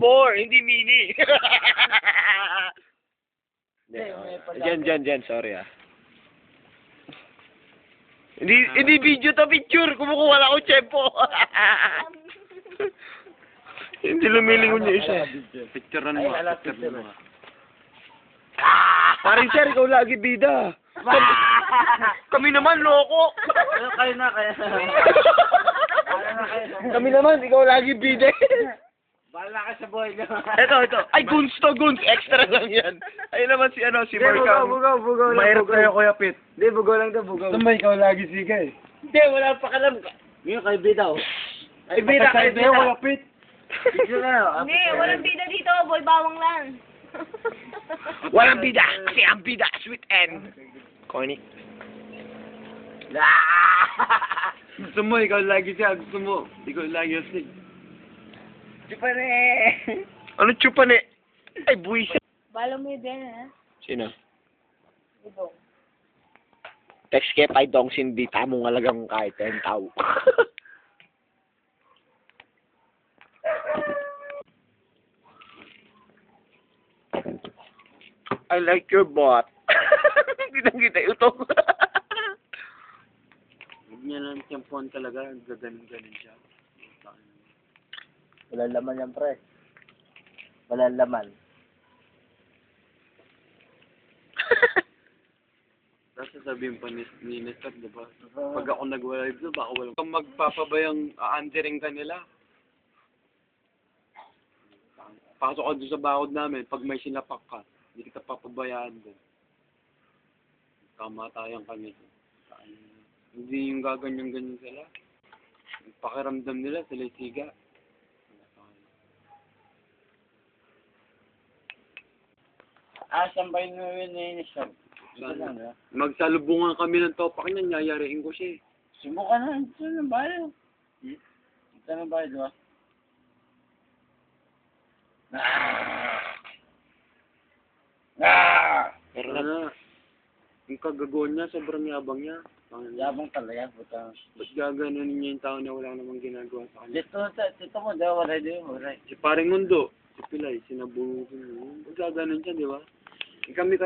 4, hindi mini. Diyan, sorry ah. Hindi video to, picture. Kumukuha lang ako tsempo. Hindi lumilingon yung isa. Picturean mo. Paring sir, ikaw lagi bida. Kami naman, loko. Kaya na. Kami naman, ikaw lagi bida. Bahala ka sa buhay niyo. Ito. Ay, guns to, guns. Extra lang yan. Ayun naman si Marcam. Bugaw. Mahirap kayo, Kuya Pit. Hindi, bugaw lang to, bugaw. Saan ikaw lagi siga eh? Hindi, wala pa kalam. Ngayon, kay Bida, oh. Ay, Bida, kay Bida. Kuya Pit. Picture na, Hindi, walang bida dito. Boy bawang lang. Walang bida, kasi ang bida, sweet end. Corny. Gusto mo, ikaw lagi siya. Gusto mo, ikaw lagi siya. Chupane! Ano chupan eh? Ay, buwisa. Bala mo yung Ben, ha? Sino? Ibong. Text kay Pai Dong Sin Bita mo ngalagang kahit 10 tao. I like your butt. Kitang-kita utong. Huwag niya lang tiyempuan talaga. Gaganon siya. Walang laman yan, pre. Walang laman. Tapos sabihin pa ni Nestor, diba? Pag ako nag-live doon, baka walang kung magpapabayang aandiring ka nila. Pasok ka doon sa bakod namin, pag may sinapak ka, hindi kita papabayaan doon. Kamatayan kami doon. Hindi yung gaganyan-ganyan sila. Pakiramdam nila, sila siga. Saan ba yung Nestor? Magsalubungan kami ng topak niya, nyayariin ko siya eh. Subukan na. Ito na bayo. Ito na bayo, diba? Pero Ano, yung kagagoon niya, sobrang yabang niya. Yabang talaga. Buta. Ba't gaganunin niya yung tao na wala namang ginagawa sa kanya? Dito mo, diba? Wala din. Wala. Si Paring Mundo, si Pilay, sinabuhin mo. Ba't gaganon siya, di ba? Kami